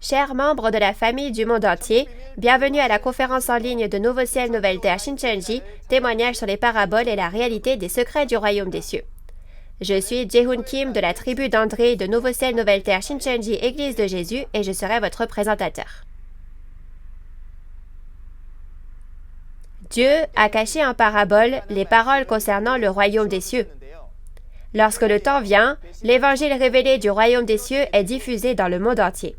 Chers membres de la famille du monde entier, bienvenue à la conférence en ligne de Nouveau Ciel, Nouvelle Terre Shincheonji, témoignage sur les paraboles et la réalité des secrets du royaume des cieux. Je suis Jae-hoon Kim de la tribu d'André de Nouveau Ciel, Nouvelle Terre Shincheonji, Église de Jésus, et je serai votre présentateur. Dieu a caché en parabole les paroles concernant le royaume des cieux. Lorsque le temps vient, l'évangile révélé du royaume des cieux est diffusé dans le monde entier.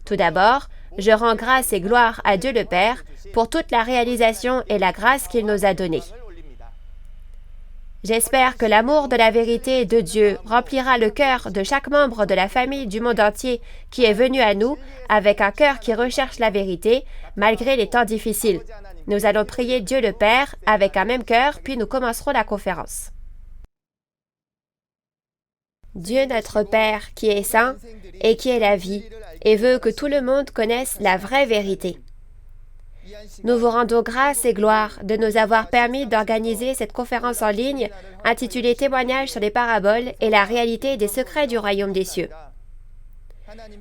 Tout d'abord, je rends grâce et gloire à Dieu le Père pour toute la réalisation et la grâce qu'il nous a donnée. J'espère que l'amour de la vérité de Dieu remplira le cœur de chaque membre de la famille du monde entier qui est venu à nous avec un cœur qui recherche la vérité malgré les temps difficiles. Nous allons prier Dieu le Père avec un même cœur, puis nous commencerons la conférence. Dieu notre Père qui est saint et qui est la vie, et veut que tout le monde connaisse la vraie vérité. Nous vous rendons grâce et gloire de nous avoir permis d'organiser cette conférence en ligne intitulée Témoignages sur les paraboles et la réalité des secrets du royaume des cieux.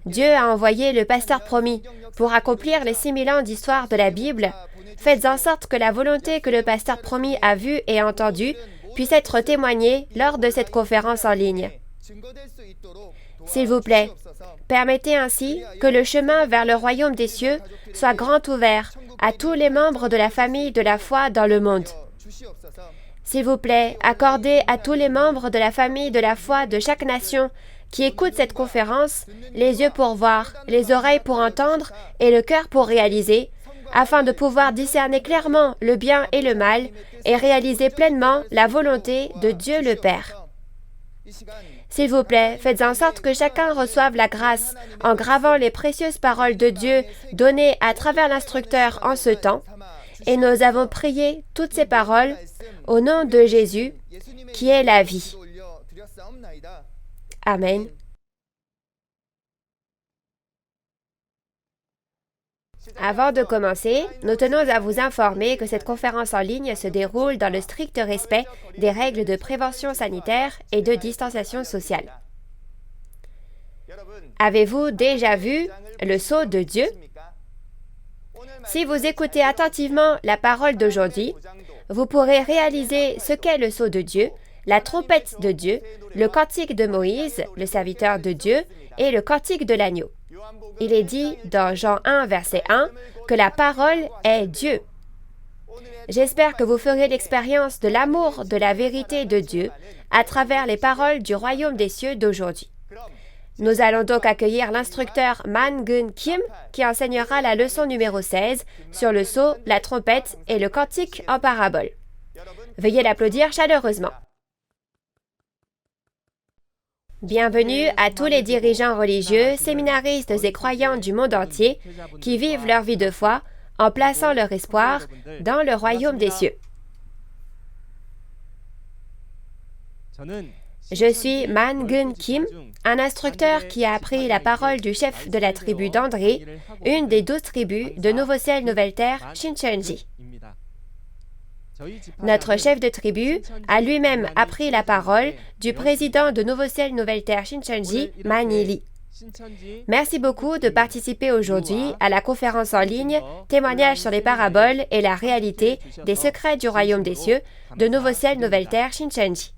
Dieu a envoyé le pasteur promis pour accomplir les 6000 ans d'histoire de la Bible. Faites en sorte que la volonté que le pasteur promis a vue et entendue puisse être témoignée lors de cette conférence en ligne. S'il vous plaît, permettez ainsi que le chemin vers le royaume des cieux soit grand ouvert à tous les membres de la famille de la foi dans le monde. S'il vous plaît, accordez à tous les membres de la famille de la foi de chaque nation qui écoutent cette conférence les yeux pour voir, les oreilles pour entendre et le cœur pour réaliser, afin de pouvoir discerner clairement le bien et le mal et réaliser pleinement la volonté de Dieu le Père. S'il vous plaît, faites en sorte que chacun reçoive la grâce en gravant les précieuses paroles de Dieu données à travers l'instructeur en ce temps. Et nous avons prié toutes ces paroles au nom de Jésus, qui est la vie. Amen. Avant de commencer, nous tenons à vous informer que cette conférence en ligne se déroule dans le strict respect des règles de prévention sanitaire et de distanciation sociale. Avez-vous déjà vu le sceau de Dieu? Si vous écoutez attentivement la parole d'aujourd'hui, vous pourrez réaliser ce qu'est le sceau de Dieu, la trompette de Dieu, le cantique de Moïse, le serviteur de Dieu, et le cantique de l'agneau. Il est dit dans Jean 1, verset 1, que la parole est Dieu. J'espère que vous ferez l'expérience de l'amour de la vérité de Dieu à travers les paroles du royaume des cieux d'aujourd'hui. Nous allons donc accueillir l'instructeur Man-gun Kim qui enseignera la leçon numéro 16 sur le sceau, la trompette et le cantique en parabole. Veuillez l'applaudir chaleureusement. Bienvenue à tous les dirigeants religieux, séminaristes et croyants du monde entier qui vivent leur vie de foi en plaçant leur espoir dans le royaume des cieux. Je suis Man-gun Kim, un instructeur qui a appris la parole du chef de la tribu d'André, une des 12 tribus de Nouveau Ciel, Nouvelle Terre, Shincheonji. Notre chef de tribu a lui-même appris la parole du président de Nouveau Ciel, Nouvelle Terre, Shincheonji, Man-Lee. Merci beaucoup de participer aujourd'hui à la conférence en ligne Témoignages sur les paraboles et la réalité des secrets du royaume des cieux de Nouveau Ciel, Nouvelle Terre, Shincheonji.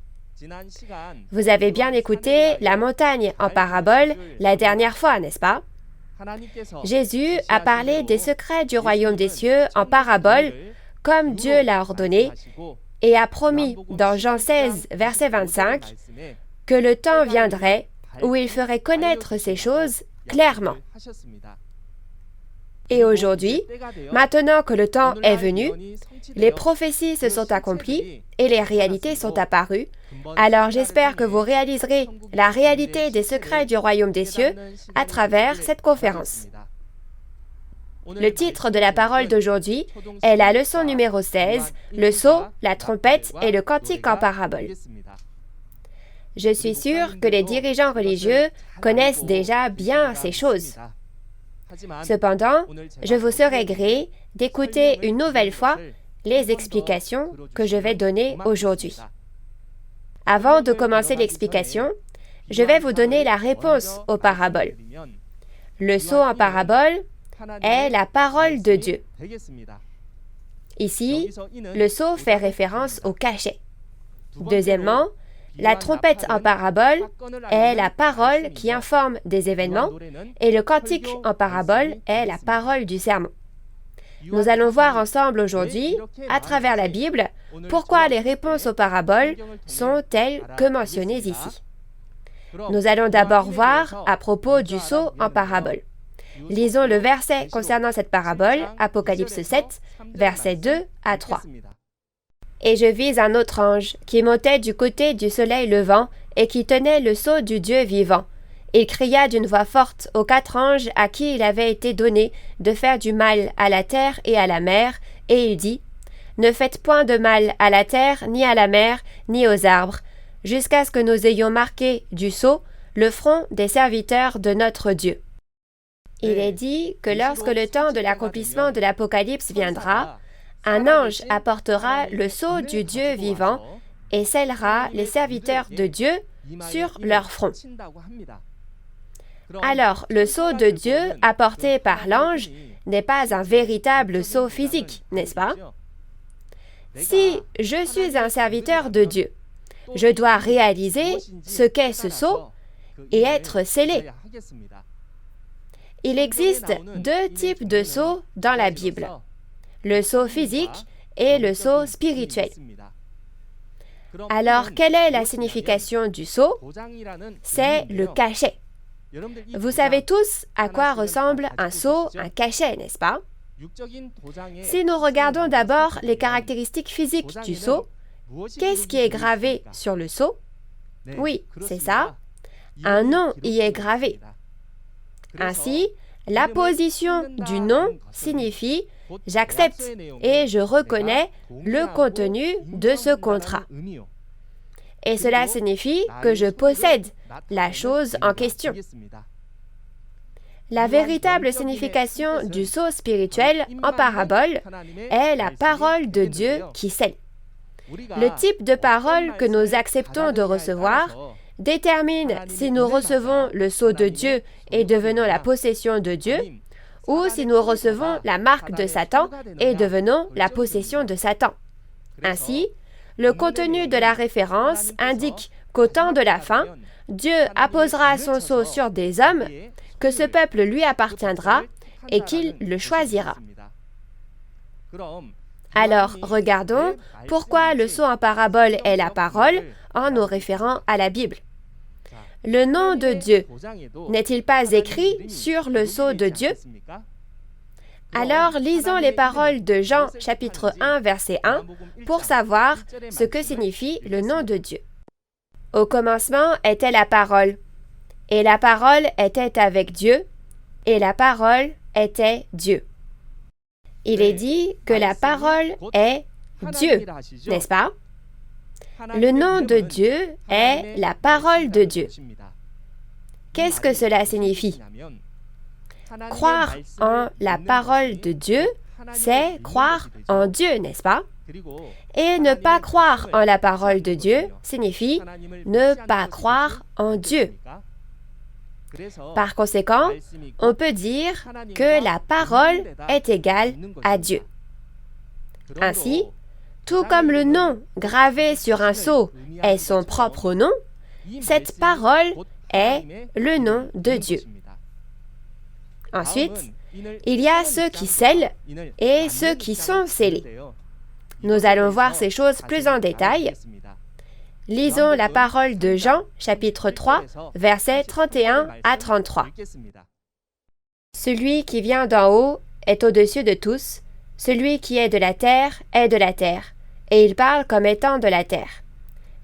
Vous avez bien écouté la montagne en parabole la dernière fois, n'est-ce pas? Jésus a parlé des secrets du royaume des cieux en parabole comme Dieu l'a ordonné, et a promis dans Jean 16, verset 25, que le temps viendrait où il ferait connaître ces choses clairement. Et aujourd'hui, maintenant que le temps est venu, les prophéties se sont accomplies et les réalités sont apparues, alors j'espère que vous réaliserez la réalité des secrets du royaume des cieux à travers cette conférence. Le titre de la parole d'aujourd'hui est la leçon numéro 16, le sceau, la trompette et le cantique en parabole. Je suis sûre que les dirigeants religieux connaissent déjà bien ces choses. Cependant, je vous serai gré d'écouter une nouvelle fois les explications que je vais donner aujourd'hui. Avant de commencer l'explication, je vais vous donner la réponse aux paraboles. Le sceau en parabole est la parole de Dieu. Ici, le sceau fait référence au cachet. Deuxièmement, la trompette en parabole est la parole qui informe des événements et le cantique en parabole est la parole du sermon. Nous allons voir ensemble aujourd'hui, à travers la Bible, pourquoi les réponses aux paraboles sont telles que mentionnées ici. Nous allons d'abord voir à propos du sceau en parabole. Lisons le verset concernant cette parabole, Apocalypse 7, versets 2 à 3. « Et je vis un autre ange qui montait du côté du soleil levant et qui tenait le sceau du Dieu vivant. Il cria d'une voix forte aux 4 anges à qui il avait été donné de faire du mal à la terre et à la mer, et il dit, « Ne faites point de mal à la terre, ni à la mer, ni aux arbres, jusqu'à ce que nous ayons marqué du sceau le front des serviteurs de notre Dieu. » Il est dit que lorsque le temps de l'accomplissement de l'Apocalypse viendra, un ange apportera le sceau du Dieu vivant et scellera les serviteurs de Dieu sur leur front. Alors, le sceau de Dieu apporté par l'ange n'est pas un véritable sceau physique, n'est-ce pas? Si je suis un serviteur de Dieu, je dois réaliser ce qu'est ce sceau et être scellé. Il existe 2 types de sceaux dans la Bible, le sceau physique et le sceau spirituel. Alors, quelle est la signification du sceau? C'est le cachet. Vous savez tous à quoi ressemble un sceau, un cachet, n'est-ce pas? Si nous regardons d'abord les caractéristiques physiques du sceau, qu'est-ce qui est gravé sur le sceau? Oui, c'est ça. Un nom y est gravé. Ainsi, la position du nom signifie « j'accepte et je reconnais le contenu de ce contrat ». Et cela signifie que je possède la chose en question. La véritable signification du sceau spirituel en parabole est la parole de Dieu qui scelle. Le type de parole que nous acceptons de recevoir détermine si nous recevons le sceau de Dieu et devenons la possession de Dieu, ou si nous recevons la marque de Satan et devenons la possession de Satan. Ainsi, le contenu de la référence indique qu'au temps de la fin, Dieu apposera son sceau sur des hommes, que ce peuple lui appartiendra et qu'il le choisira. Alors, regardons pourquoi le sceau en parabole est la parole en nous référant à la Bible. Le nom de Dieu n'est-il pas écrit sur le sceau de Dieu? Alors, lisons les paroles de Jean, chapitre 1, verset 1, pour savoir ce que signifie le nom de Dieu. « Au commencement était la parole, et la parole était avec Dieu, et la parole était Dieu. » Il est dit que la parole est Dieu, n'est-ce pas? Le nom de Dieu est la parole de Dieu. Qu'est-ce que cela signifie? Croire en la parole de Dieu, c'est croire en Dieu, n'est-ce pas? Et ne pas croire en la parole de Dieu signifie ne pas croire en Dieu. Par conséquent, on peut dire que la parole est égale à Dieu. Ainsi, tout comme le nom gravé sur un sceau est son propre nom, cette parole est le nom de Dieu. Ensuite, il y a ceux qui scellent et ceux qui sont scellés. Nous allons voir ces choses plus en détail. Lisons la parole de Jean, chapitre 3, versets 31 à 33. « Celui qui vient d'en haut est au-dessus de tous, celui qui est de la terre est de la terre, et il parle comme étant de la terre.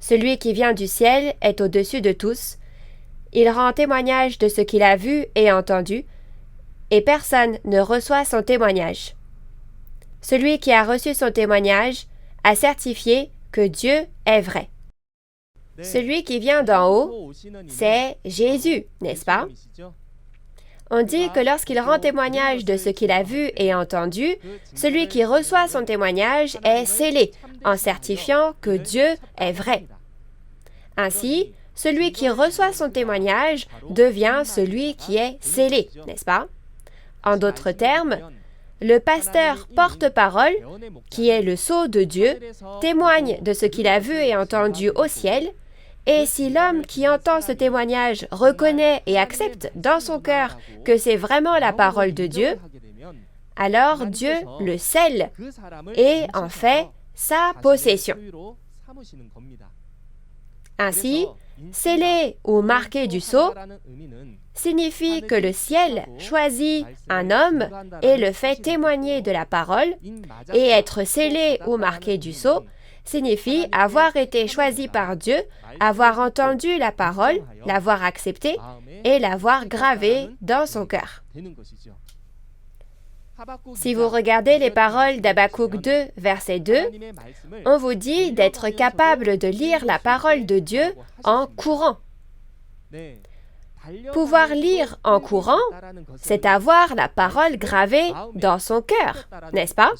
Celui qui vient du ciel est au-dessus de tous, il rend témoignage de ce qu'il a vu et entendu, et personne ne reçoit son témoignage. Celui qui a reçu son témoignage a certifié que Dieu est vrai. » Celui qui vient d'en haut, c'est Jésus, n'est-ce pas? On dit que lorsqu'il rend témoignage de ce qu'il a vu et entendu, celui qui reçoit son témoignage est scellé, en certifiant que Dieu est vrai. Ainsi, celui qui reçoit son témoignage devient celui qui est scellé, n'est-ce pas? En d'autres termes, le pasteur porte-parole, qui est le sceau de Dieu, témoigne de ce qu'il a vu et entendu au ciel, et si l'homme qui entend ce témoignage reconnaît et accepte dans son cœur que c'est vraiment la parole de Dieu, alors Dieu le scelle et en fait sa possession. Ainsi, sceller ou marquer du sceau signifie que le ciel choisit un homme et le fait témoigner de la parole, et être scellé ou marqué du sceau signifie avoir été choisi par Dieu, avoir entendu la parole, l'avoir acceptée et l'avoir gravée dans son cœur. Si vous regardez les paroles d'Habakkuk 2, verset 2, on vous dit d'être capable de lire la parole de Dieu en courant. Pouvoir lire en courant, c'est avoir la parole gravée dans son cœur, n'est-ce pas?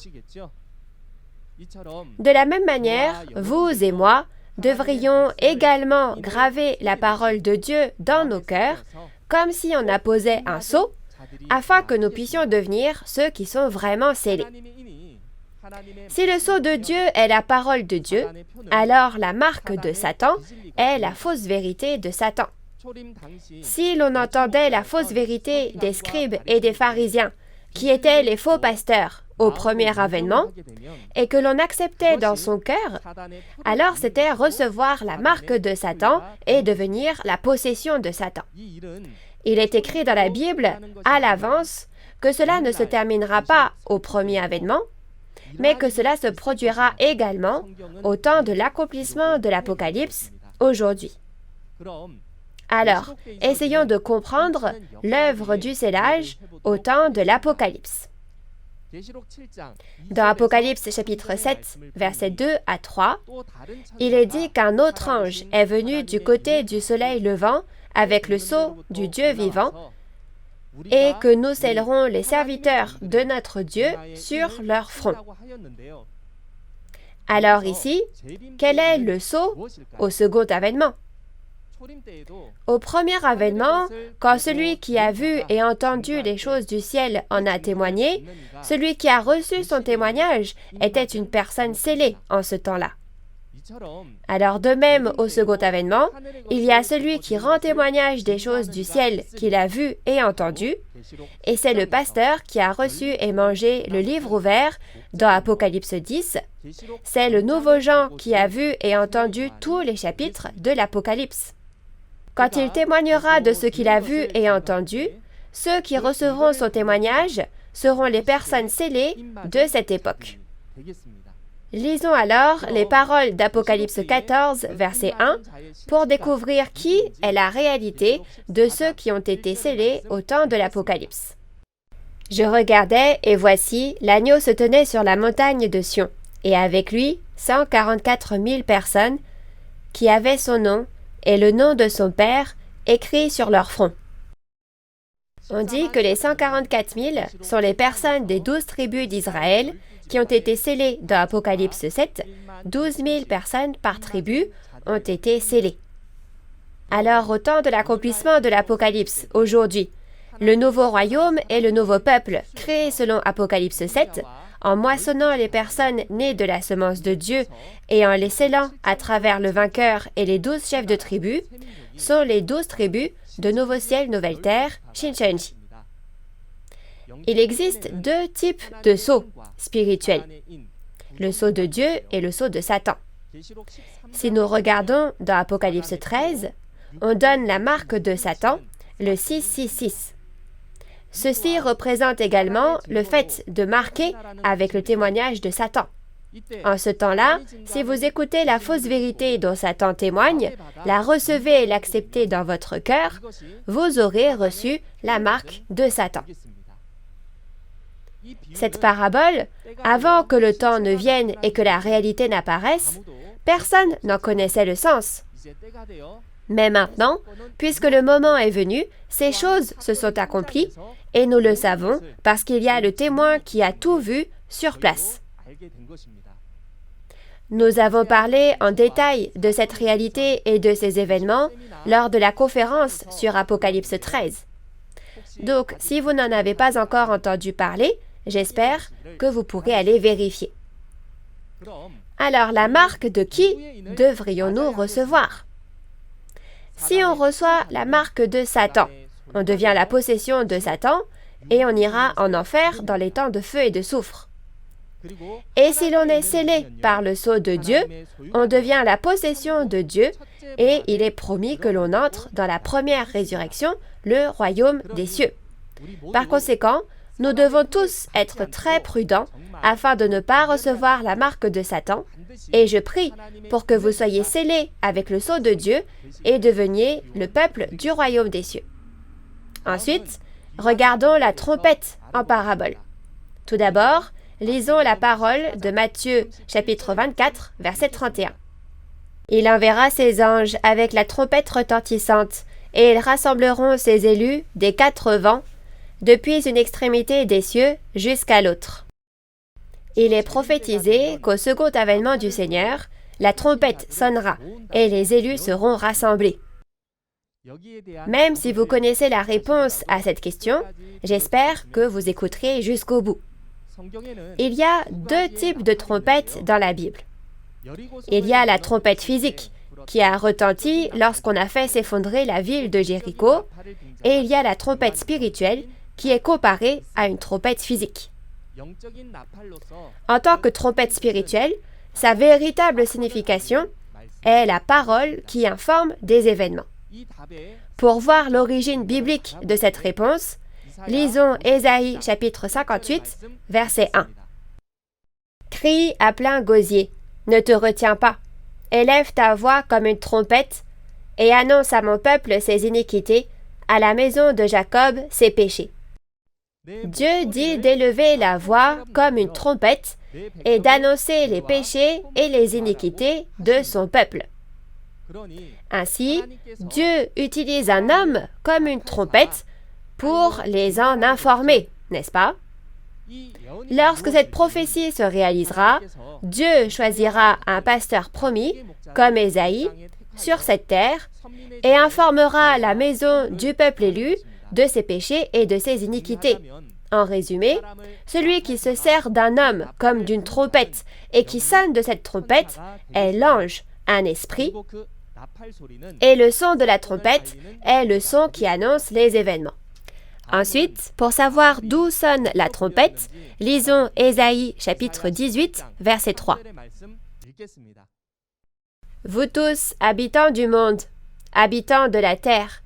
De la même manière, vous et moi devrions également graver la parole de Dieu dans nos cœurs, comme si on apposait un sceau, afin que nous puissions devenir ceux qui sont vraiment scellés. Si le sceau de Dieu est la parole de Dieu, alors la marque de Satan est la fausse vérité de Satan. Si l'on entendait la fausse vérité des scribes et des pharisiens, qui étaient les faux pasteurs au premier avènement, et que l'on acceptait dans son cœur, alors c'était recevoir la marque de Satan et devenir la possession de Satan. Il est écrit dans la Bible, à l'avance, que cela ne se terminera pas au premier avènement, mais que cela se produira également au temps de l'accomplissement de l'Apocalypse, aujourd'hui. Alors, essayons de comprendre l'œuvre du scellage au temps de l'Apocalypse. Dans Apocalypse chapitre 7, versets 2 à 3, il est dit qu'un autre ange est venu du côté du soleil levant avec le sceau du Dieu vivant, et que nous scellerons les serviteurs de notre Dieu sur leur front. Alors ici, quel est le sceau au second avènement? Au premier avènement, quand celui qui a vu et entendu les choses du ciel en a témoigné, celui qui a reçu son témoignage était une personne scellée en ce temps-là. Alors de même, au second avènement, il y a celui qui rend témoignage des choses du ciel qu'il a vues et entendues, et c'est le pasteur qui a reçu et mangé le livre ouvert dans Apocalypse 10. C'est le nouveau Jean qui a vu et entendu tous les chapitres de l'Apocalypse. Quand il témoignera de ce qu'il a vu et entendu, ceux qui recevront son témoignage seront les personnes scellées de cette époque. Lisons alors les paroles d'Apocalypse 14, verset 1, pour découvrir qui est la réalité de ceux qui ont été scellés au temps de l'Apocalypse. Je regardais, et voici, l'agneau se tenait sur la montagne de Sion, et avec lui 144 000 personnes qui avaient son nom et le nom de son père écrit sur leur front. On dit que les 144 000 sont les personnes des 12 tribus d'Israël qui ont été scellées dans Apocalypse 7. 12 000 personnes par tribu ont été scellées. Alors, au temps de l'accomplissement de l'Apocalypse, aujourd'hui, le nouveau royaume et le nouveau peuple, créés selon Apocalypse 7, en moissonnant les personnes nées de la semence de Dieu et en les scellant à travers le vainqueur et les 12 chefs de tribus, sont les 12 tribus de Nouveau Ciel, Nouvelle Terre, Shincheonji. Il existe deux types de sceaux spirituels, le sceau de Dieu et le sceau de Satan. Si nous regardons dans Apocalypse 13, on donne la marque de Satan, le 666. Ceci représente également le fait de marquer avec le témoignage de Satan. En ce temps-là, si vous écoutez la fausse vérité dont Satan témoigne, la recevez et l'acceptez dans votre cœur, vous aurez reçu la marque de Satan. Cette parabole, avant que le temps ne vienne et que la réalité n'apparaisse, personne n'en connaissait le sens. Mais maintenant, puisque le moment est venu, ces choses se sont accomplies, et nous le savons parce qu'il y a le témoin qui a tout vu sur place. Nous avons parlé en détail de cette réalité et de ces événements lors de la conférence sur Apocalypse 13. Donc, si vous n'en avez pas encore entendu parler, j'espère que vous pourrez aller vérifier. Alors, la marque de qui devrions-nous recevoir? Si on reçoit la marque de Satan, on devient la possession de Satan et on ira en enfer dans les temps de feu et de soufre. Et si l'on est scellé par le sceau de Dieu, on devient la possession de Dieu et il est promis que l'on entre dans la première résurrection, le royaume des cieux. Par conséquent, nous devons tous être très prudents afin de ne pas recevoir la marque de Satan et je prie pour que vous soyez scellés avec le sceau de Dieu et deveniez le peuple du royaume des cieux. Ensuite, regardons la trompette en parabole. Tout d'abord, lisons la parole de Matthieu chapitre 24, verset 31. « Il enverra ses anges avec la trompette retentissante, et ils rassembleront ses élus des quatre vents, depuis une extrémité des cieux jusqu'à l'autre. » Il est prophétisé qu'au second avènement du Seigneur, la trompette sonnera et les élus seront rassemblés. Même si vous connaissez la réponse à cette question, j'espère que vous écouterez jusqu'au bout. Il y a deux types de trompettes dans la Bible. Il y a la trompette physique, qui a retenti lorsqu'on a fait s'effondrer la ville de Jéricho, et il y a la trompette spirituelle, qui est comparée à une trompette physique. En tant que trompette spirituelle, sa véritable signification est la parole qui informe des événements. Pour voir l'origine biblique de cette réponse, lisons Ésaïe chapitre 58, verset 1. « Crie à plein gosier, ne te retiens pas, élève ta voix comme une trompette, et annonce à mon peuple ses iniquités, à la maison de Jacob ses péchés. » Dieu dit d'élever la voix comme une trompette et d'annoncer les péchés et les iniquités de son peuple. Ainsi, Dieu utilise un homme comme une trompette pour les en informer, n'est-ce pas? Lorsque cette prophétie se réalisera, Dieu choisira un pasteur promis, comme Ésaïe, sur cette terre et informera la maison du peuple élu de ses péchés et de ses iniquités. En résumé, celui qui se sert d'un homme comme d'une trompette et qui sonne de cette trompette est l'ange, un esprit, et le son de la trompette est le son qui annonce les événements. Ensuite, pour savoir d'où sonne la trompette, lisons Ésaïe chapitre 18, verset 3. « Vous tous, habitants du monde, habitants de la terre,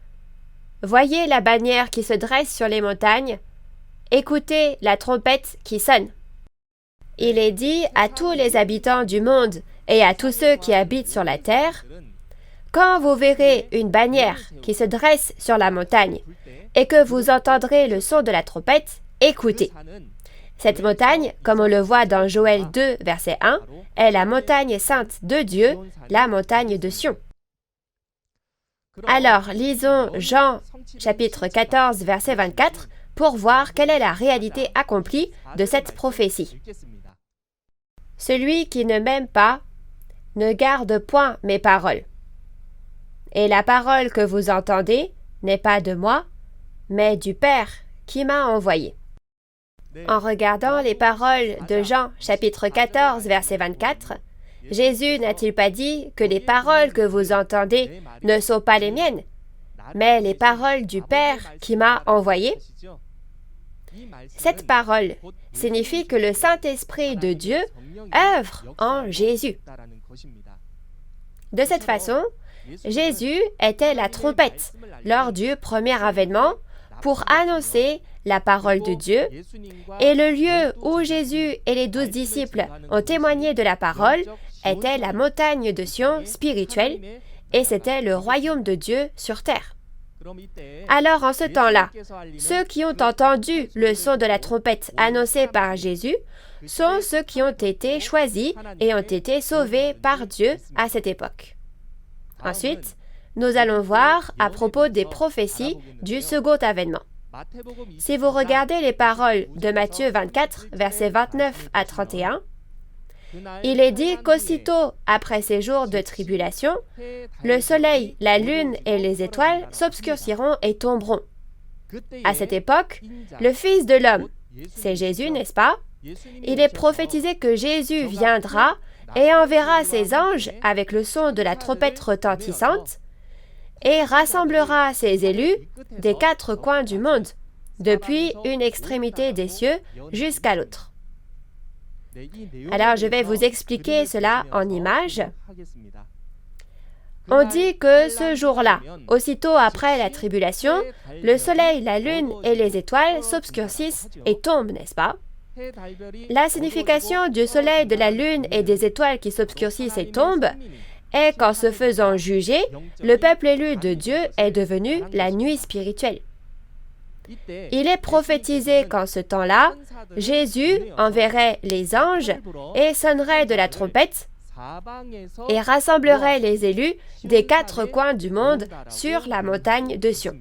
voyez la bannière qui se dresse sur les montagnes, écoutez la trompette qui sonne. Il est dit à tous les habitants du monde et à tous ceux qui habitent sur la terre, quand vous verrez une bannière qui se dresse sur la montagne et que vous entendrez le son de la trompette, écoutez. Cette montagne, comme on le voit dans Joël 2, verset 1, est la montagne sainte de Dieu, la montagne de Sion. Alors, lisons Jean chapitre 14, verset 24, pour voir quelle est la réalité accomplie de cette prophétie. « Celui qui ne m'aime pas ne garde point mes paroles. Et la parole que vous entendez n'est pas de moi, mais du Père qui m'a envoyé. » En regardant les paroles de Jean chapitre 14, verset 24, Jésus n'a-t-il pas dit que les paroles que vous entendez ne sont pas les miennes, mais les paroles du Père qui m'a envoyé? Cette parole signifie que le Saint-Esprit de Dieu œuvre en Jésus. De cette façon, Jésus était la trompette lors du premier avènement pour annoncer la parole de Dieu, et le lieu où Jésus et les 12 disciples ont témoigné de la parole était la montagne de Sion spirituelle, et c'était le royaume de Dieu sur terre. Alors en ce temps-là, ceux qui ont entendu le son de la trompette annoncée par Jésus sont ceux qui ont été choisis et ont été sauvés par Dieu à cette époque. Ensuite, nous allons voir à propos des prophéties du second avènement. Si vous regardez les paroles de Matthieu 24, versets 29 à 31, il est dit qu'aussitôt après ces jours de tribulation, le soleil, la lune et les étoiles s'obscurciront et tomberont. À cette époque, le Fils de l'homme, c'est Jésus, n'est-ce pas? Il est prophétisé que Jésus viendra et enverra ses anges avec le son de la trompette retentissante et rassemblera ses élus des quatre coins du monde, depuis une extrémité des cieux jusqu'à l'autre. Alors, je vais vous expliquer cela en images. On dit que ce jour-là, aussitôt après la tribulation, le soleil, la lune et les étoiles s'obscurcissent et tombent, n'est-ce pas? La signification du soleil, de la lune et des étoiles qui s'obscurcissent et tombent est qu'en se faisant juger, le peuple élu de Dieu est devenu la nuit spirituelle. Il est prophétisé qu'en ce temps-là, Jésus enverrait les anges et sonnerait de la trompette et rassemblerait les élus des quatre coins du monde sur la montagne de Sion.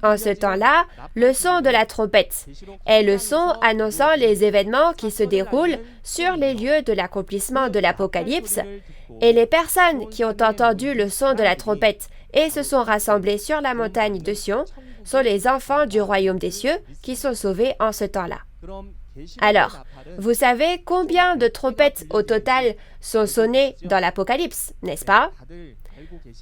En ce temps-là, le son de la trompette est le son annonçant les événements qui se déroulent sur les lieux de l'accomplissement de l'Apocalypse, et les personnes qui ont entendu le son de la trompette et se sont rassemblées sur la montagne de Sion sont les enfants du royaume des cieux qui sont sauvés en ce temps-là. Alors, vous savez combien de trompettes au total sont sonnées dans l'Apocalypse, n'est-ce pas?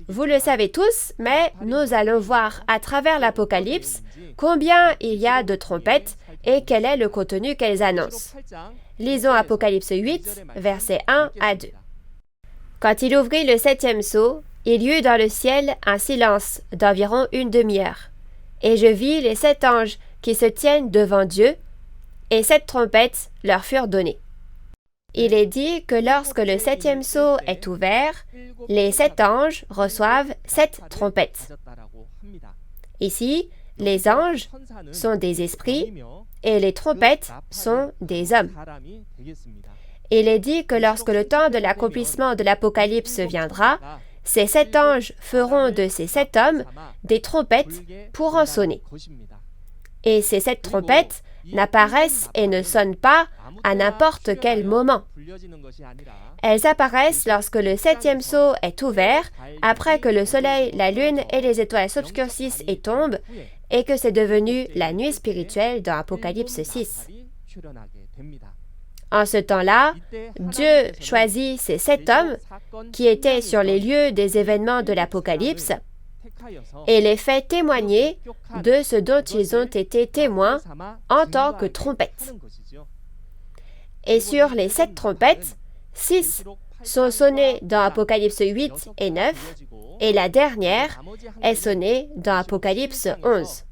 Vous le savez tous, mais nous allons voir à travers l'Apocalypse combien il y a de trompettes et quel est le contenu qu'elles annoncent. Lisons Apocalypse 8, versets 1 à 2. Quand il ouvrit le septième sceau, il y eut dans le ciel un silence d'environ une demi-heure. Et je vis les 7 anges qui se tiennent devant Dieu, et 7 trompettes leur furent données. Il est dit que lorsque le septième sceau est ouvert, les 7 anges reçoivent 7 trompettes. Ici, les anges sont des esprits et les trompettes sont des hommes. Il est dit que lorsque le temps de l'accomplissement de l'Apocalypse viendra, ces 7 anges feront de ces 7 hommes des trompettes pour en sonner. Et ces 7 trompettes n'apparaissent et ne sonnent pas à n'importe quel moment. Elles apparaissent lorsque le septième sceau est ouvert, après que le soleil, la lune et les étoiles s'obscurcissent et tombent, et que c'est devenu la nuit spirituelle dans Apocalypse 6. En ce temps-là, Dieu choisit ces 7 hommes qui étaient sur les lieux des événements de l'Apocalypse et les fait témoigner de ce dont ils ont été témoins en tant que trompettes. Et sur les 7 trompettes, 6 sont sonnées dans Apocalypse 8 et 9, et la dernière est sonnée dans Apocalypse 11.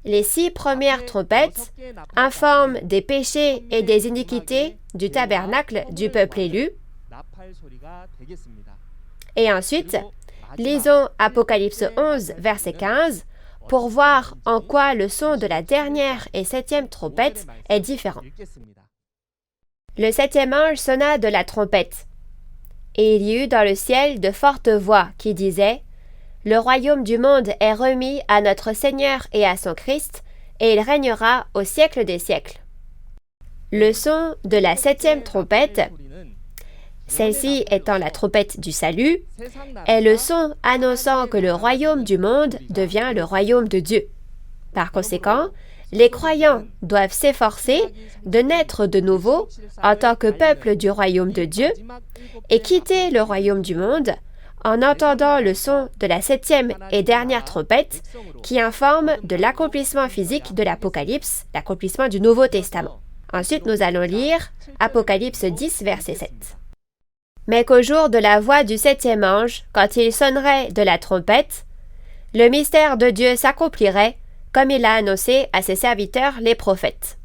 Les 6 premières trompettes informent des péchés et des iniquités du tabernacle du peuple élu. Et ensuite, lisons Apocalypse 11, verset 15, pour voir en quoi le son de la dernière et 7e trompette est différent. Le 7e ange sonna de la trompette, et il y eut dans le ciel de fortes voix qui disaient « Le royaume du monde est remis à notre Seigneur et à son Christ, et il régnera au siècle des siècles. » Le son de la 7e trompette, celle-ci étant la trompette du salut, est le son annonçant que le royaume du monde devient le royaume de Dieu. Par conséquent, les croyants doivent s'efforcer de naître de nouveau en tant que peuple du royaume de Dieu et quitter le royaume du monde en entendant le son de la 7e et dernière trompette qui informe de l'accomplissement physique de l'Apocalypse, l'accomplissement du Nouveau Testament. Ensuite, nous allons lire Apocalypse 10, verset 7. Mais qu'au jour de la voix du 7e ange, quand il sonnerait de la trompette, le mystère de Dieu s'accomplirait, comme il l'a annoncé à ses serviteurs les prophètes.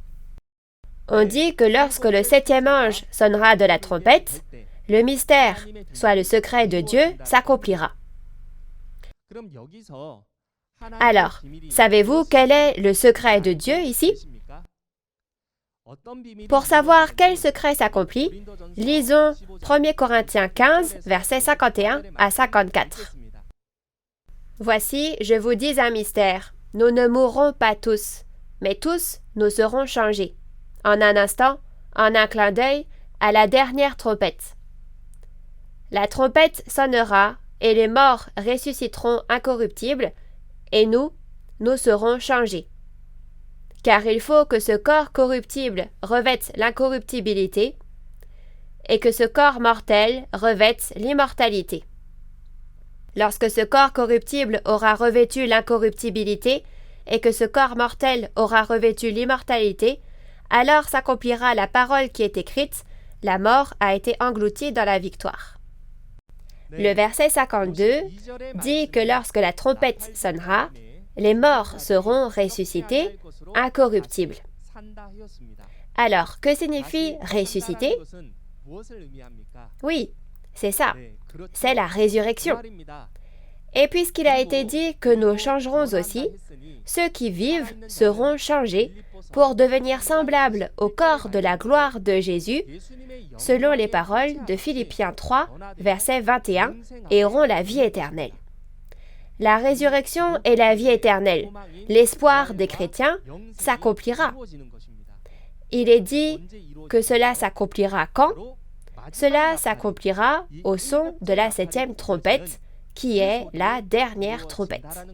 On dit que lorsque le 7e ange sonnera de la trompette, le mystère, soit le secret de Dieu, s'accomplira. Alors, savez-vous quel est le secret de Dieu ici? Pour savoir quel secret s'accomplit, lisons 1 Corinthiens 15, versets 51 à 54. Voici, je vous dis un mystère. Nous ne mourrons pas tous, mais tous nous serons changés. En un instant, en un clin d'œil à la dernière trompette. La trompette sonnera et les morts ressusciteront incorruptibles et nous serons changés. Car il faut que ce corps corruptible revête l'incorruptibilité et que ce corps mortel revête l'immortalité. Lorsque ce corps corruptible aura revêtu l'incorruptibilité et que ce corps mortel aura revêtu l'immortalité, alors s'accomplira la parole qui est écrite, la mort a été engloutie dans la victoire. Le verset 52 dit que lorsque la trompette sonnera, les morts seront ressuscités, incorruptibles. Alors, que signifie ressusciter? Oui, c'est ça, c'est la résurrection. Et puisqu'il a été dit que nous changerons aussi, ceux qui vivent seront changés pour devenir semblables au corps de la gloire de Jésus, selon les paroles de Philippiens 3, verset 21, et auront la vie éternelle. La résurrection et la vie éternelle, l'espoir des chrétiens, s'accomplira. Il est dit que cela s'accomplira quand? Cela s'accomplira au son de la 7e trompette, qui est la dernière trompette.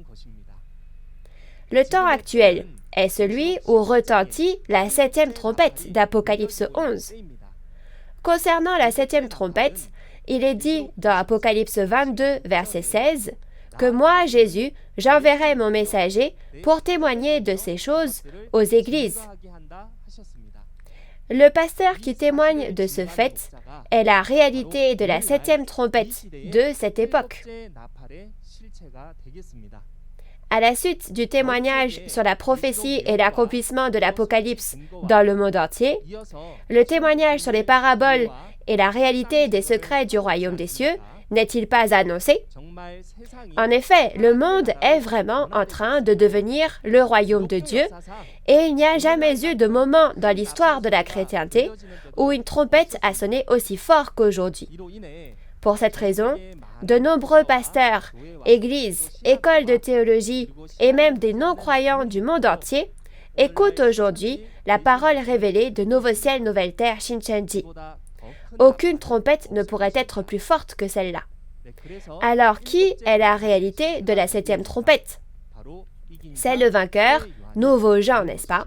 Le temps actuel est celui où retentit la 7e trompette d'Apocalypse 11. Concernant la 7e trompette, il est dit dans Apocalypse 22, verset 16, que moi, Jésus, j'enverrai mon messager pour témoigner de ces choses aux églises. Le pasteur qui témoigne de ce fait est la réalité de la 7e trompette de cette époque. À la suite du témoignage sur la prophétie et l'accomplissement de l'Apocalypse dans le monde entier, le témoignage sur les paraboles et la réalité des secrets du royaume des cieux n'est-il pas annoncé? En effet, le monde est vraiment en train de devenir le royaume de Dieu et il n'y a jamais eu de moment dans l'histoire de la chrétienté où une trompette a sonné aussi fort qu'aujourd'hui. Pour cette raison, de nombreux pasteurs, églises, écoles de théologie et même des non-croyants du monde entier écoutent aujourd'hui la parole révélée de Nouveau Ciel, Nouvelle Terre, Shincheonji. Aucune trompette ne pourrait être plus forte que celle-là. Alors, qui est la réalité de la 7e trompette? C'est le vainqueur, Nouveau Jean, n'est-ce pas?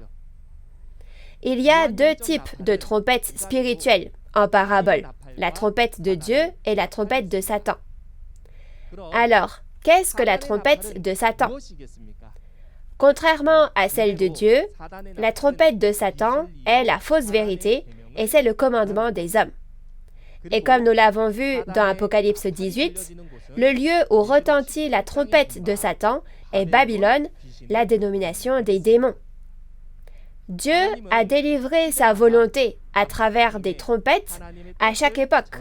Il y a deux types de trompettes spirituelles en parabole, la trompette de Dieu et la trompette de Satan. Alors, qu'est-ce que la trompette de Satan? Contrairement à celle de Dieu, la trompette de Satan est la fausse vérité et c'est le commandement des hommes. Et comme nous l'avons vu dans Apocalypse 18, le lieu où retentit la trompette de Satan est Babylone, la dénomination des démons. Dieu a délivré sa volonté à travers des trompettes à chaque époque.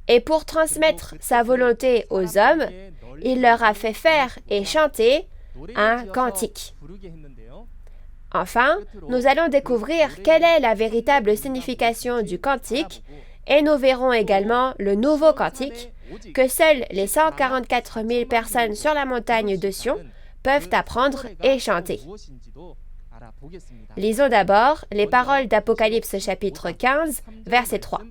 Et pour transmettre sa volonté aux hommes, il leur a fait faire et chanter un cantique. Enfin, nous allons découvrir quelle est la véritable signification du cantique et nous verrons également le nouveau cantique que seules les 144 000 personnes sur la montagne de Sion peuvent apprendre et chanter. Lisons d'abord les paroles d'Apocalypse chapitre 15, verset 3.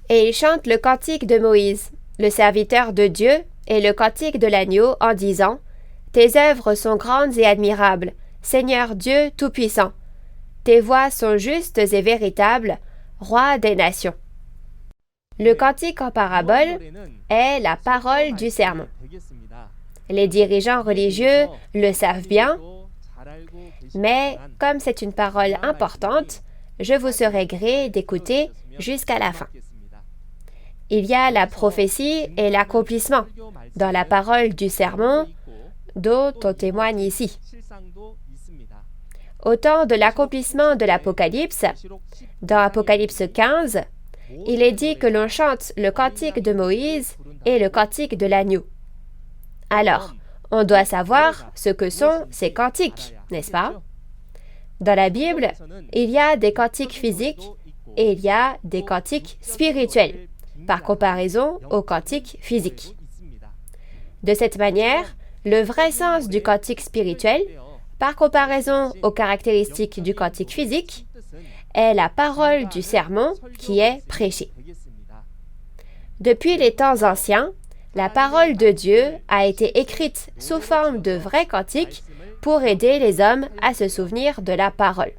Et il chante le cantique de Moïse, le serviteur de Dieu, et le cantique de l'agneau en disant « Tes œuvres sont grandes et admirables, Seigneur Dieu Tout-Puissant. Tes voies sont justes et véritables, Roi des nations. » Le cantique en parabole est la parole du sermon. Les dirigeants religieux le savent bien, mais comme c'est une parole importante, je vous serai gré d'écouter jusqu'à la fin. Il y a la prophétie et l'accomplissement dans la parole du sermon dont on témoigne ici. Au temps de l'accomplissement de l'Apocalypse, dans Apocalypse 15, il est dit que l'on chante le cantique de Moïse et le cantique de l'agneau. Alors, on doit savoir ce que sont ces cantiques, n'est-ce pas? Dans la Bible, il y a des cantiques physiques et il y a des cantiques spirituels, par comparaison aux cantiques physiques. De cette manière, le vrai sens du cantique spirituel par comparaison aux caractéristiques du cantique physique, est la parole du sermon qui est prêchée. Depuis les temps anciens, la parole de Dieu a été écrite sous forme de vrais cantiques pour aider les hommes à se souvenir de la parole.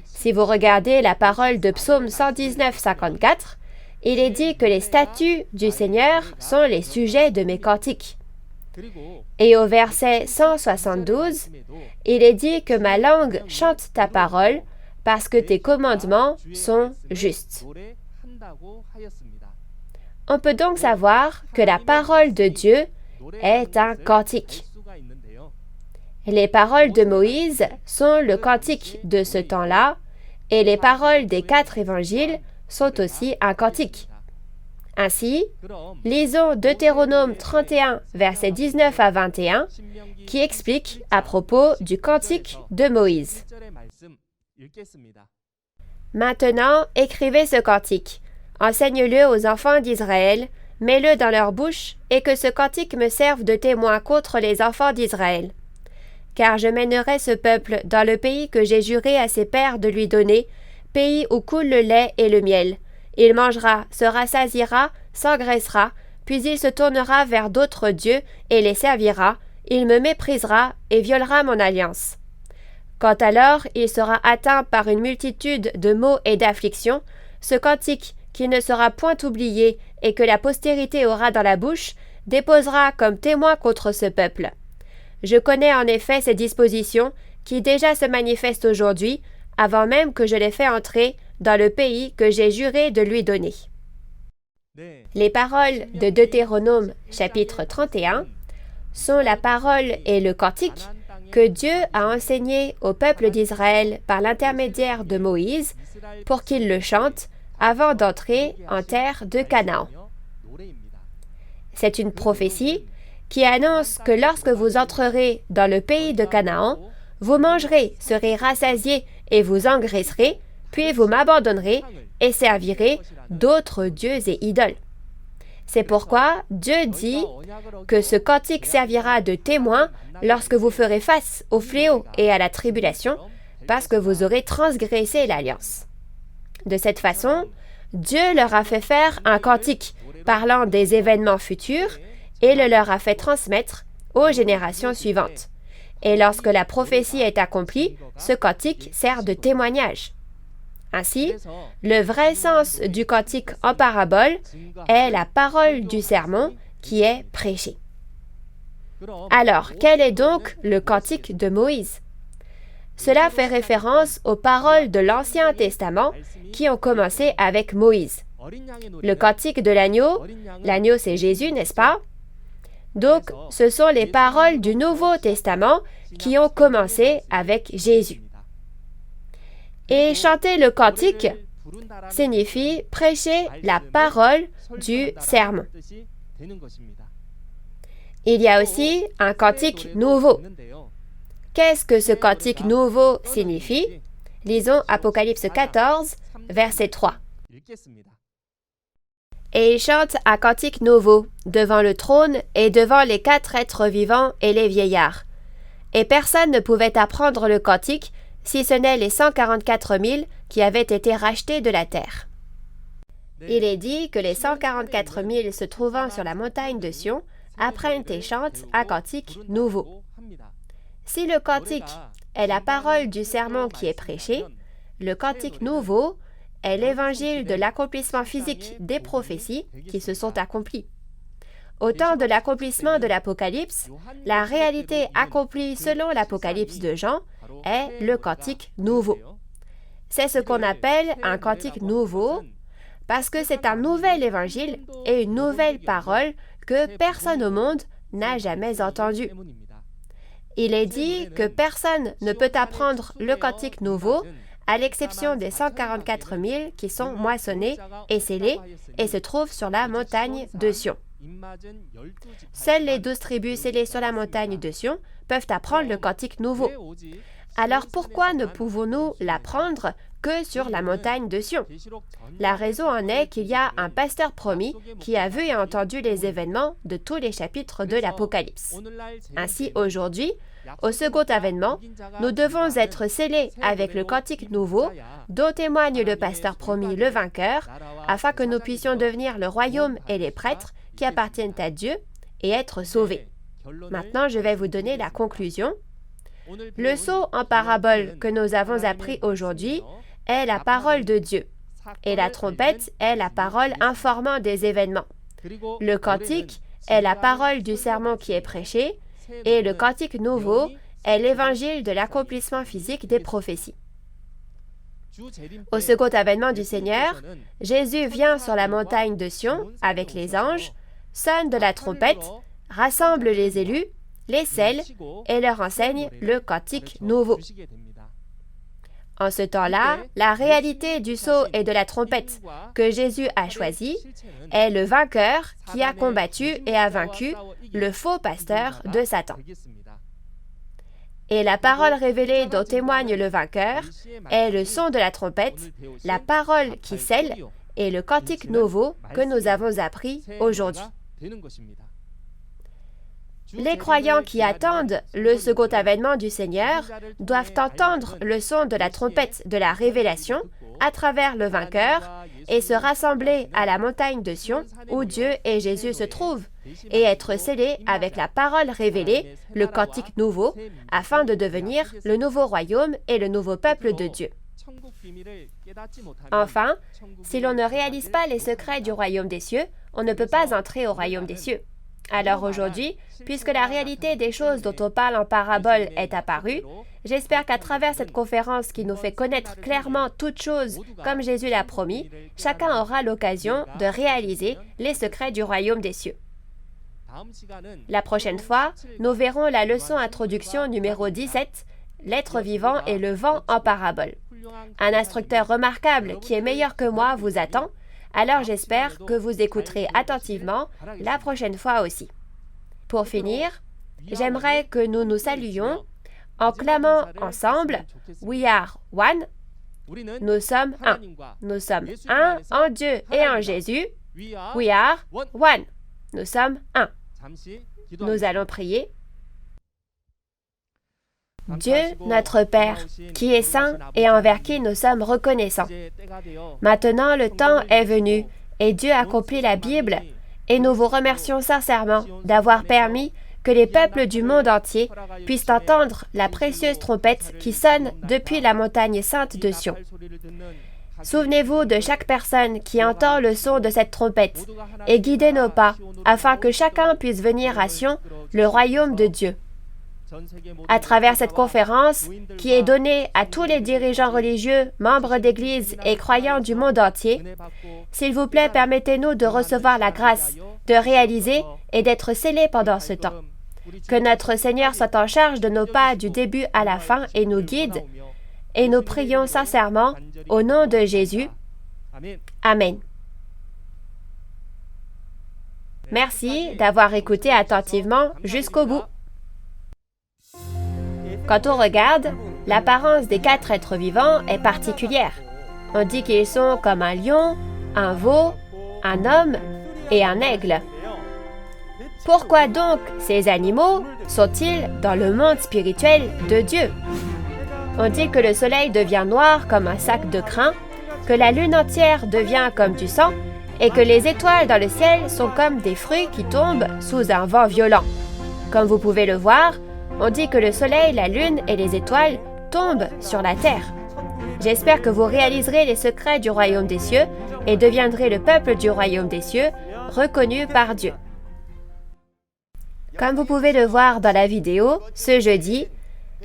Si vous regardez la parole de Psaume 119, 54, il est dit que les statuts du Seigneur sont les sujets de mes cantiques. Et au verset 172, il est dit que ma langue chante ta parole parce que tes commandements sont justes. On peut donc savoir que la parole de Dieu est un cantique. Les paroles de Moïse sont le cantique de ce temps-là et les paroles des 4 évangiles sont aussi un cantique. Ainsi, lisons Deutéronome 31, versets 19 à 21, qui explique à propos du cantique de Moïse. Maintenant, écrivez ce cantique. Enseigne-le aux enfants d'Israël, mets-le dans leur bouche, et que ce cantique me serve de témoin contre les enfants d'Israël. Car je mènerai ce peuple dans le pays que j'ai juré à ses pères de lui donner, pays où coule le lait et le miel. Il mangera, se rassasiera, s'engraissera, puis il se tournera vers d'autres dieux et les servira, il me méprisera et violera mon alliance. Quand alors il sera atteint par une multitude de maux et d'afflictions, ce cantique, qui ne sera point oublié et que la postérité aura dans la bouche, déposera comme témoin contre ce peuple. Je connais en effet ces dispositions qui déjà se manifestent aujourd'hui, avant même que je les fasse entrer dans le pays que j'ai juré de lui donner. Les paroles de Deutéronome chapitre 31 sont la parole et le cantique que Dieu a enseigné au peuple d'Israël par l'intermédiaire de Moïse pour qu'il le chante avant d'entrer en terre de Canaan. C'est une prophétie qui annonce que lorsque vous entrerez dans le pays de Canaan, vous mangerez, serez rassasiés et vous engraisserez, puis vous m'abandonnerez et servirez d'autres dieux et idoles. C'est pourquoi Dieu dit que ce cantique servira de témoin lorsque vous ferez face au fléau et à la tribulation, parce que vous aurez transgressé l'alliance. De cette façon, Dieu leur a fait faire un cantique parlant des événements futurs et le leur a fait transmettre aux générations suivantes. Et lorsque la prophétie est accomplie, ce cantique sert de témoignage. Ainsi, le vrai sens du cantique en parabole est la parole du sermon qui est prêchée. Alors, quel est donc le cantique de Moïse? Cela fait référence aux paroles de l'Ancien Testament qui ont commencé avec Moïse. Le cantique de l'agneau c'est Jésus, n'est-ce pas? Donc, ce sont les paroles du Nouveau Testament qui ont commencé avec Jésus. Et chanter le cantique signifie prêcher la parole du sermon. Il y a aussi un cantique nouveau. Qu'est-ce que ce cantique nouveau signifie? Lisons Apocalypse 14, verset 3. Et il chante un cantique nouveau devant le trône et devant les 4 êtres vivants et les vieillards. Et personne ne pouvait apprendre le cantique si ce n'est les 144 000 qui avaient été rachetés de la terre. Il est dit que les 144 000 se trouvant sur la montagne de Sion apprennent et chantent un cantique nouveau. Si le cantique est la parole du sermon qui est prêché, le cantique nouveau est l'évangile de l'accomplissement physique des prophéties qui se sont accomplies. Au temps de l'accomplissement de l'Apocalypse, la réalité accomplie selon l'Apocalypse de Jean est le cantique nouveau. C'est ce qu'on appelle un cantique nouveau parce que c'est un nouvel évangile et une nouvelle parole que personne au monde n'a jamais entendue. Il est dit que personne ne peut apprendre le cantique nouveau à l'exception des 144 000 qui sont moissonnés et scellés et se trouvent sur la montagne de Sion. Seules les 12 tribus scellées sur la montagne de Sion peuvent apprendre le cantique nouveau. Alors pourquoi ne pouvons-nous l'apprendre que sur la montagne de Sion. La raison en est qu'il y a un pasteur promis qui a vu et entendu les événements de tous les chapitres de l'Apocalypse. Ainsi, aujourd'hui, au second avènement, nous devons être scellés avec le cantique nouveau dont témoigne le pasteur promis, le vainqueur, afin que nous puissions devenir le royaume et les prêtres qui appartiennent à Dieu et être sauvés. Maintenant, je vais vous donner la conclusion. Le sceau en parabole que nous avons appris aujourd'hui est la parole de Dieu, et la trompette est la parole informant des événements. Le cantique est la parole du sermon qui est prêché, et le cantique nouveau est l'évangile de l'accomplissement physique des prophéties. Au second avènement du Seigneur, Jésus vient sur la montagne de Sion avec les anges, sonne de la trompette, rassemble les élus, les scelle et leur enseigne le cantique nouveau. En ce temps-là, la réalité du sceau et de la trompette que Jésus a choisi est le vainqueur qui a combattu et a vaincu le faux pasteur de Satan. Et la parole révélée dont témoigne le vainqueur est le son de la trompette, la parole qui scelle et le cantique nouveau que nous avons appris aujourd'hui. Les croyants qui attendent le second avènement du Seigneur doivent entendre le son de la trompette de la révélation à travers le vainqueur et se rassembler à la montagne de Sion où Dieu et Jésus se trouvent et être scellés avec la parole révélée, le cantique nouveau, afin de devenir le nouveau royaume et le nouveau peuple de Dieu. Enfin, si l'on ne réalise pas les secrets du royaume des cieux, on ne peut pas entrer au royaume des cieux. Alors aujourd'hui, puisque la réalité des choses dont on parle en parabole est apparue, j'espère qu'à travers cette conférence qui nous fait connaître clairement toutes choses comme Jésus l'a promis, chacun aura l'occasion de réaliser les secrets du royaume des cieux. La prochaine fois, nous verrons la leçon introduction numéro 17, l'être vivant et le vent en parabole. Un instructeur remarquable qui est meilleur que moi vous attend. Alors j'espère que vous écouterez attentivement la prochaine fois aussi. Pour finir, j'aimerais que nous nous saluions en clamant ensemble « We are one ». Nous sommes un. Nous sommes un en Dieu et en Jésus. We are one. Nous sommes un. Nous allons prier. Dieu, notre Père, qui est saint et envers qui nous sommes reconnaissants. Maintenant, le temps est venu et Dieu accomplit la Bible et nous vous remercions sincèrement d'avoir permis que les peuples du monde entier puissent entendre la précieuse trompette qui sonne depuis la montagne sainte de Sion. Souvenez-vous de chaque personne qui entend le son de cette trompette et guidez nos pas afin que chacun puisse venir à Sion, le royaume de Dieu. À travers cette conférence, qui est donnée à tous les dirigeants religieux, membres d'Église et croyants du monde entier, s'il vous plaît, permettez-nous de recevoir la grâce, de réaliser et d'être scellés pendant ce temps. Que notre Seigneur soit en charge de nos pas du début à la fin et nous guide, et nous prions sincèrement au nom de Jésus. Amen. Merci d'avoir écouté attentivement jusqu'au bout. Quand on regarde, l'apparence des 4 êtres vivants est particulière. On dit qu'ils sont comme un lion, un veau, un homme et un aigle. Pourquoi donc ces animaux sont-ils dans le monde spirituel de Dieu? On dit que le soleil devient noir comme un sac de crin, que la lune entière devient comme du sang et que les étoiles dans le ciel sont comme des fruits qui tombent sous un vent violent. Comme vous pouvez le voir, on dit que le soleil, la lune et les étoiles tombent sur la terre. J'espère que vous réaliserez les secrets du royaume des cieux et deviendrez le peuple du royaume des cieux, reconnu par Dieu. Comme vous pouvez le voir dans la vidéo, ce jeudi,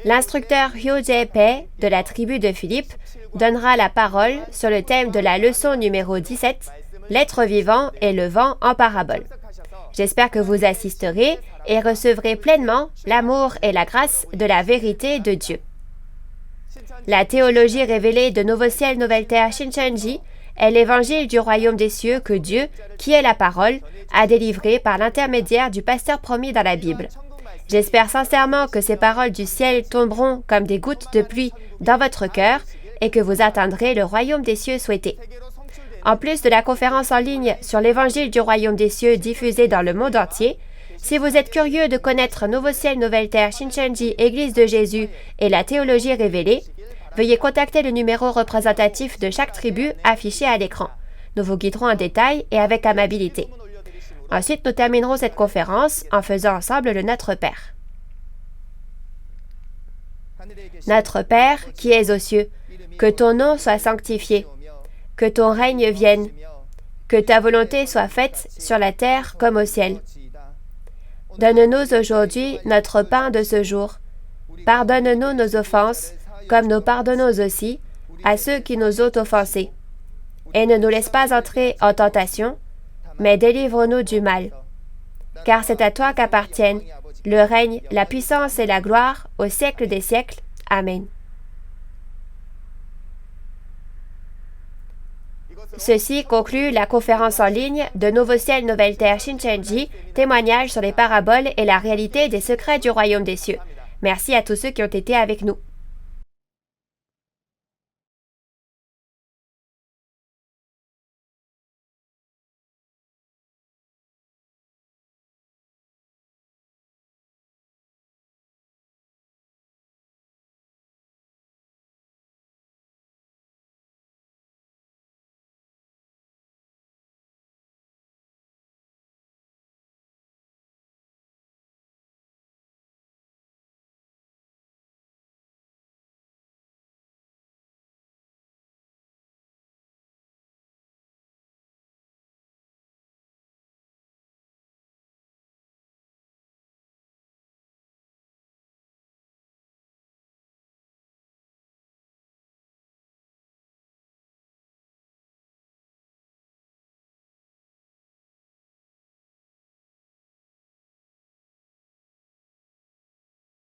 l'instructeur Hyo Jae-pae de la tribu de Philippe donnera la parole sur le thème de la leçon numéro 17, l'être vivant et le vent en parabole. J'espère que vous assisterez et recevrez pleinement l'amour et la grâce de la vérité de Dieu. La théologie révélée de Nouveau Ciel, Nouvelle Terre Shincheonji est l'évangile du royaume des cieux que Dieu, qui est la parole, a délivré par l'intermédiaire du pasteur promis dans la Bible. J'espère sincèrement que ces paroles du ciel tomberont comme des gouttes de pluie dans votre cœur et que vous atteindrez le royaume des cieux souhaité. En plus de la conférence en ligne sur l'Évangile du royaume des cieux diffusée dans le monde entier, si vous êtes curieux de connaître Nouveau Ciel, Nouvelle Terre, Shincheonji, Église de Jésus et la théologie révélée, veuillez contacter le numéro représentatif de chaque tribu affiché à l'écran. Nous vous guiderons en détail et avec amabilité. Ensuite, nous terminerons cette conférence en faisant ensemble le Notre Père. Notre Père qui es aux cieux, que ton nom soit sanctifié, que ton règne vienne, que ta volonté soit faite sur la terre comme au ciel. Donne-nous aujourd'hui notre pain de ce jour. Pardonne-nous nos offenses, comme nous pardonnons aussi à ceux qui nous ont offensés. Et ne nous laisse pas entrer en tentation, mais délivre-nous du mal. Car c'est à toi qu'appartiennent le règne, la puissance et la gloire au siècle des siècles. Amen. Ceci conclut la conférence en ligne de Nouveau Ciel, Nouvelle Terre, Shincheonji, témoignage sur les paraboles et la réalité des secrets du royaume des cieux. Merci à tous ceux qui ont été avec nous.